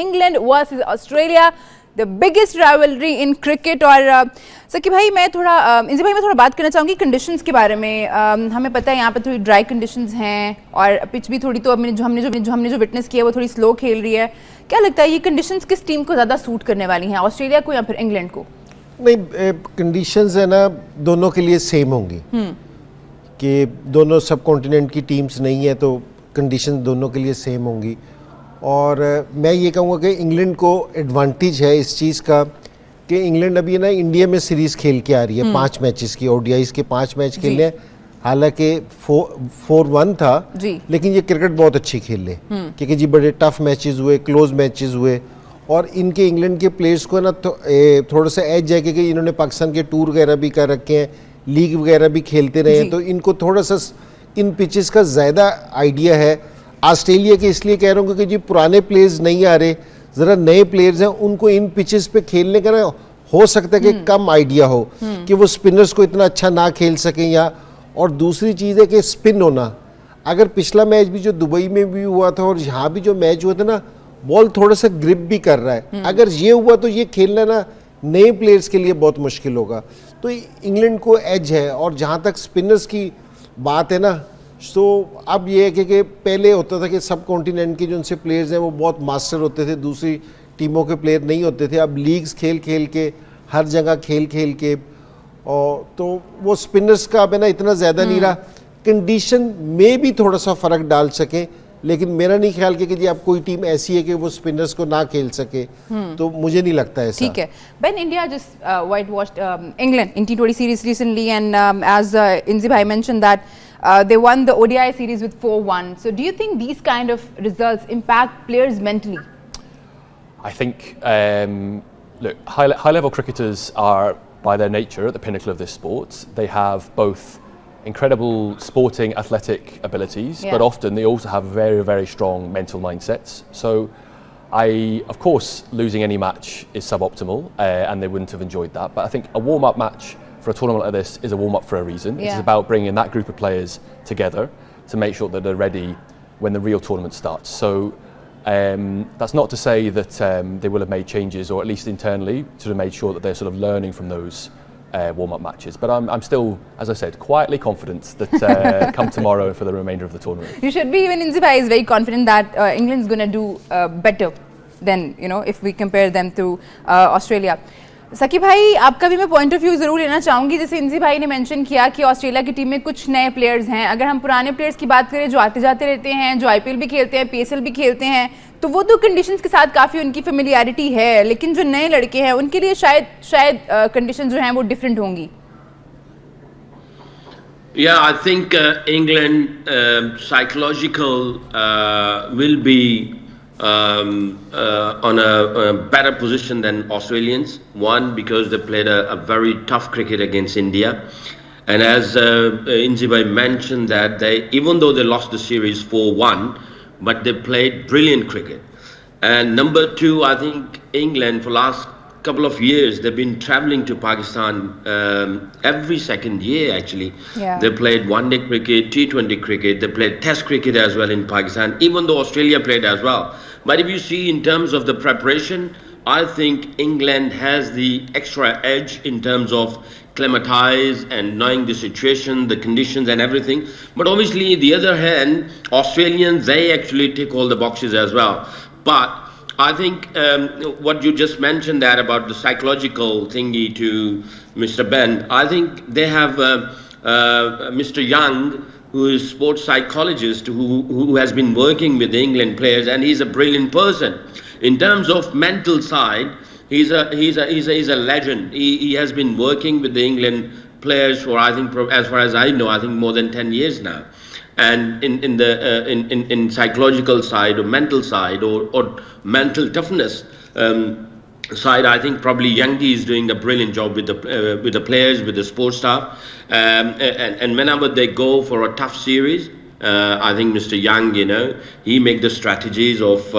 England versus Australia, the biggest rivalry in cricket. और सकी भाई मैं थोड़ा बात करना चाहूँगी कंडीशंस के बारे में। हमें पता है यहाँ पर थोड़ी ड्राई कंडीशंस हैं और पिच भी थोड़ी, तो हमने जो विटनेस किया वो थोड़ी स्लो खेल रही है। क्या लगता है ये कंडीशंस किस टीम को ज़्यादा सूट करने वाली हैं, ऑस्ट्रेलिया को या फिर इंग्लैंड को? नहीं, कंडीशंस है ना दोनों के लिए सेम होंगी कि दोनों सब कॉन्टिनेंट की टीम्स नहीं है तो कंडीशन दोनों के लिए सेम होंगी। और मैं ये कहूँगा कि इंग्लैंड को एडवांटेज है इस चीज़ का कि इंग्लैंड अभी ना इंडिया में सीरीज़ खेल के आ रही है 5 मैचेस की, ओडीआईज़ के 5 मैच खेले हैं। हालांकि 4-1 था लेकिन ये क्रिकेट बहुत अच्छी खेल ले क्योंकि जी बड़े टफ मैचेस हुए, क्लोज मैचेस हुए। और इनके इंग्लैंड के प्लेयर्स को ना थोड़ा सा एज है कि इन्होंने पाकिस्तान के टूर वगैरह भी कर रखे हैं, लीग वगैरह भी खेलते रहे हैं, तो इनको थोड़ा सा इन पिचेस का ज़्यादा आइडिया है। ऑस्ट्रेलिया के इसलिए कह रहा हूँ क्योंकि जी पुराने प्लेयर्स नहीं आ रहे, ज़रा नए प्लेयर्स हैं, उनको इन पिचेस पे खेलने का ना हो सकता है कि कम आइडिया हो कि वो स्पिनर्स को इतना अच्छा ना खेल सकें। या और दूसरी चीज़ है कि स्पिन होना, अगर पिछला मैच भी जो दुबई में भी हुआ था और यहाँ भी जो मैच हुआ था ना, बॉल थोड़ा सा ग्रिप भी कर रहा है, अगर ये हुआ तो ये खेलना ना नए प्लेयर्स के लिए बहुत मुश्किल होगा। तो इंग्लैंड को एज है। और जहाँ तक स्पिनर्स की बात है ना, तो अब ये है कि पहले होता था कि सब कॉन्टिनेंट के जो उनसे प्लेयर्स हैं वो बहुत मास्टर होते थे, दूसरी टीमों के प्लेयर नहीं होते थे। अब लीग्स खेल खेल के, हर जगह खेल खेल के, और तो वो स्पिनर्स का अब है ना इतना ज़्यादा नहीं रहा। कंडीशन में भी थोड़ा सा फ़र्क डाल सकें, लेकिन मेरा नहीं ख्याल कि जी अब कोई टीम ऐसी है कि वो स्पिनर्स को ना खेल सके, तो मुझे नहीं लगता ऐसा। ठीक है। When India just whitewashed England in T20 series recently, and as Inzi bhai mentioned that they won the ODI series with 4-1. So do you think these kind of results impact players mentally? I think look, high-level cricketers are by their nature at the pinnacle of this sport. They have both incredible sporting athletic abilities, but often they also have very, very strong mental mindsets. So of course, losing any match is suboptimal and they wouldn't have enjoyed that. But I think a warm-up match for a tournament like this is a warm-up for a reason. It's about bringing that group of players together to make sure that they're ready when the real tournament starts. So that's not to say that they will have made changes, or at least internally, to have made sure that they're sort of learning from those warm-up matches. But I'm still, as I said, quietly confident that come tomorrow for the remainder of the tournament. You should be. Even Inzi bhai is very confident that England's going to do better than, if we compare them to Australia. सकी भाई, आपका भी मैं point of view जरूर लेना चाहूंगी। जैसे इंजी भाई ने मेंशन किया कि ऑस्ट्रेलिया की टीम में कुछ नए प्लेयर्स हैं। अगर हम पुराने प्लेयर्स की बात करें जो आते जाते रहते हैं, जो आईपीएल भी खेलते हैं, पीएसएल भी खेलते हैं, तो वो तो कंडीशंस के साथ काफ़ी उनकी फेमिलियरिटी है। लेकिन जो नए लड़के हैं उनके लिए शायद कंडीशन जो हैं वो डिफरेंट होंगी। Yeah, I think England psychological will be on a better position than Australians. One, because they played a very tough cricket against India, and as Inzibai mentioned that even though they lost the series 4-1, but they played brilliant cricket. And number two, I think England for last couple of years they've been traveling to Pakistan every second year actually. They played one-day cricket, T20 cricket, they played test cricket as well in Pakistan, even though Australia played as well. But if you see in terms of the preparation, I think England has the extra edge in terms of acclimatize and knowing the situation, the conditions and everything. But obviously, the other hand, Australians, they actually tick all the boxes as well. But I think what you just mentioned that about the psychological thingy to Mr. Ben, I think they have Mr. Young, who is sports psychologist, who has been working with the England players, and he's a brilliant person. In terms of mental side, he's a legend. He has been working with the England players for, I think, as far as I know, I think more than 10 years now. And in psychological side or mental side or mental toughness side, I think probably Youngie is doing a brilliant job with the players, with the sports staff, and whenever they go for a tough series, I think Mr. Young, he make the strategies of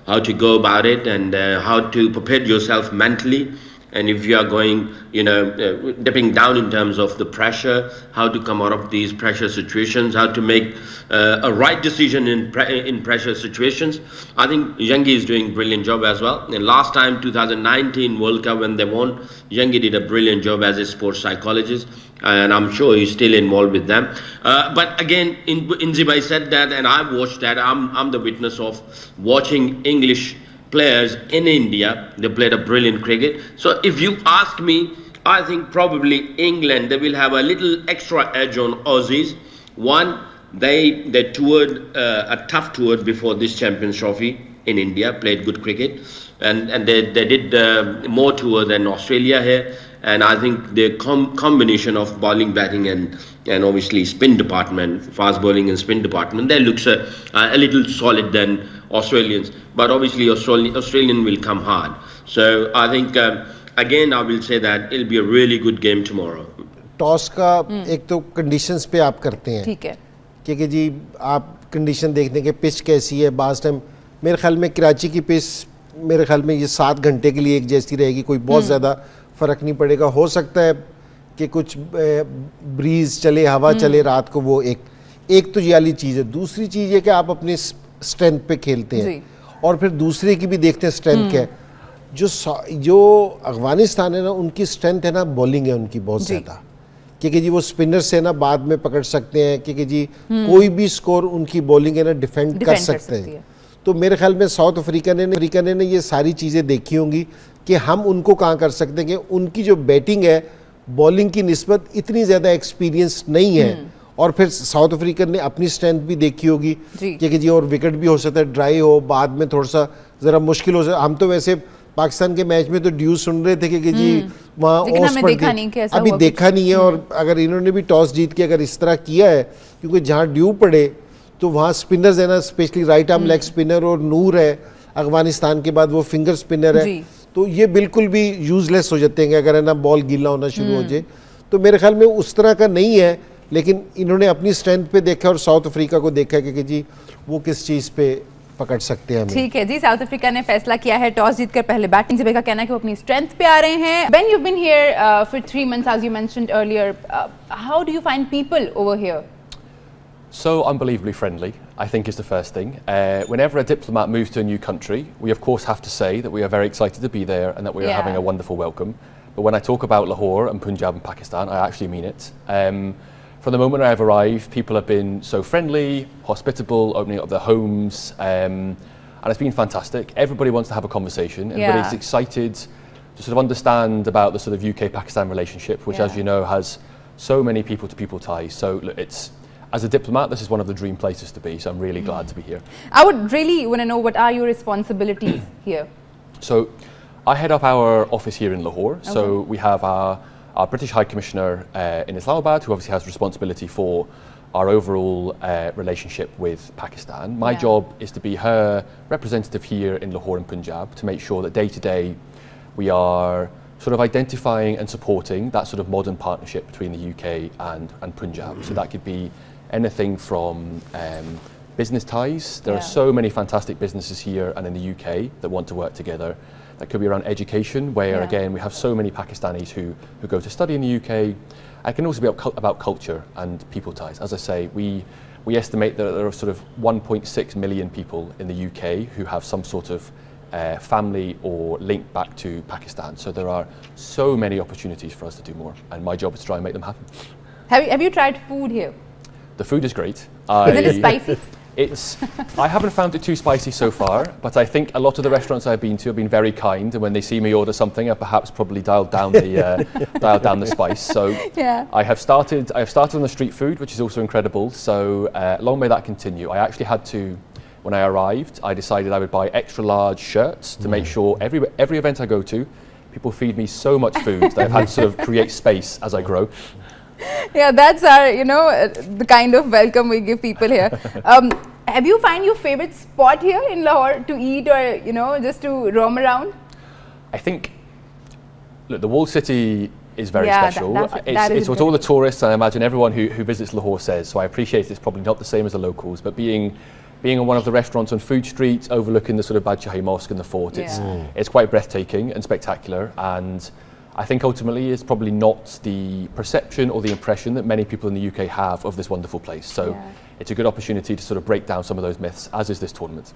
how to go about it and how to prepare yourself mentally And if you are going, dipping down in terms of the pressure, how to come out of these pressure situations, how to make a right decision in pressure situations, I think Yangi is doing a brilliant job as well. And last time, 2019 World Cup, when they won, Yangi did a brilliant job as a sports psychologist, and I'm sure he's still involved with them. But again, Inzibai said that, and I've watched that. I'm the witness of watching English players in India. They played a brilliant cricket. So if you ask me, I think probably England, they will have a little extra edge on Aussies. One, they toured a tough tour before this Champions Trophy in India, played good cricket, and they did more tour than Australia here. And I think the combination of bowling, batting, and obviously spin department, fast bowling and spin department, they looks a little solid than Australians. But obviously Australian will come hard. So I think again I will say that it'll be a really good game tomorrow. Toss का एक तो conditions पे आप करते हैं, ठीक है, क्योंकि जी आप कंडीशन देखते हैं कि पिच कैसी है. बास टाइम मेरे ख्याल में कराची की पिच मेरे ख्याल में ये 7 घंटे के लिए एक जैसी रहेगी, कोई बहुत ज़्यादा फ़र्क नहीं पड़ेगा. हो सकता है कि कुछ ब्रीज चले, हवा चले रात को, वो एक तो ये वाली चीज़ है. दूसरी चीज़ है कि आप अपनी स्ट्रेंथ पे खेलते हैं और फिर दूसरे की भी देखते हैं स्ट्रेंथ क्या है. जो अफगानिस्तान है ना, उनकी स्ट्रेंथ है ना बॉलिंग है उनकी बहुत ज़्यादा, क्योंकि जी वो स्पिनर से ना बाद में पकड़ सकते हैं, क्योंकि जी कोई भी स्कोर उनकी बॉलिंग है ना डिफेंड कर सकते हैं. तो मेरे ख्याल में साउथ अफ्रीका ने ये सारी चीज़ें देखी होंगी कि हम उनको कहाँ कर सकते हैं, कि उनकी जो बैटिंग है बॉलिंग की निस्बत इतनी ज़्यादा एक्सपीरियंस नहीं है. और फिर साउथ अफ्रीकन ने अपनी स्ट्रेंथ भी देखी होगी, क्योंकि जी और विकेट भी हो सकता है ड्राई हो, बाद में थोड़ा सा ज़रा मुश्किल हो सकता. हम तो वैसे पाकिस्तान के मैच में तो ड्यूज सुन रहे थे कि जी वहाँ ओस पड़ गई, अभी देखा नहीं है. और अगर इन्होंने भी टॉस जीत के अगर इस तरह किया है, क्योंकि जहाँ ड्यू पड़े तो वहाँ स्पिनर्स है ना, specially right arm leg spinner, और नूर है अफगानिस्तान के बाद वो फिंगर स्पिनर है, तो ये बिल्कुल भी यूजलेस हो जाते हैं अगर है ना बॉल गीला होना शुरू हो जाए. तो मेरे ख्याल में उस तरह का नहीं है, लेकिन इन्होंने अपनी स्ट्रेंथ पे देखा और साउथ अफ्रीका को देखा कि जी वो किस चीज़ पे पकड़ सकते हैं. ठीक है जी, साउथ अफ्रीका ने फैसला किया है टॉस जीतकर पहले बैटिंग से. का कहना है कि वो अपनी स्ट्रेंथ पे आ रहे हैं. When you been here for 3 months as you mentioned earlier, how do you find people over here? So unbelievably friendly, I think, is the first thing. Whenever a diplomat moves to a new country, we of course have to say that we are very excited to be there and that we are having a wonderful welcome. But when I talk about Lahore and Punjab and Pakistan, I actually mean it. From the moment I've arrived, people have been so friendly, hospitable, opening up their homes, and it's been fantastic. Everybody wants to have a conversation. Everybody's excited to sort of understand about the sort of UK-Pakistan relationship, which, as you know, has so many people-to-people ties. So look, it's, as a diplomat, this is one of the dream places to be, so I'm really glad to be here. I would really want to know, what are your responsibilities here? So I head up our office here in Lahore. Okay. So we have our British High Commissioner in Islamabad, who obviously has responsibility for our overall relationship with Pakistan. My job is to be her representative here in Lahore and Punjab, to make sure that day to day we are sort of identifying and supporting that sort of modern partnership between the UK and Punjab. So that could be anything from business ties. There are so many fantastic businesses here and in the UK that want to work together. That could be around education, where again we have so many Pakistanis who go to study in the UK. It can also be about culture and people ties. As I say, we estimate that there are sort of 1.6 million people in the UK who have some sort of family or link back to Pakistan. So there are so many opportunities for us to do more, and my job is to try and make them happen. Have you tried food here? The food is great. Is it spicy? I haven't found it too spicy so far, but I think a lot of the restaurants I've been to have been very kind, and when they see me order something, I've perhaps probably dialed down the spice. So I have started on the street food, which is also incredible. So long may that continue. I actually had to, when I arrived, I decided I would buy extra large shirts to make sure every event I go to, people feed me so much food that I've had to sort of create space as I grow. Yeah, that's our, the kind of welcome we give people here. Have you found your favorite spot here in Lahore to eat, or, just to roam around? I think, look, the walled city is very special. It's what all the tourists, and I imagine everyone who visits Lahore says, so I appreciate it's probably not the same as the locals, but being being in one of the restaurants on Food Street, overlooking the sort of Badshah Mosque and the fort. It's quite breathtaking and spectacular, and I think ultimately it's probably not the perception or the impression that many people in the UK have of this wonderful place. So it's a good opportunity to sort of break down some of those myths, as is this tournament.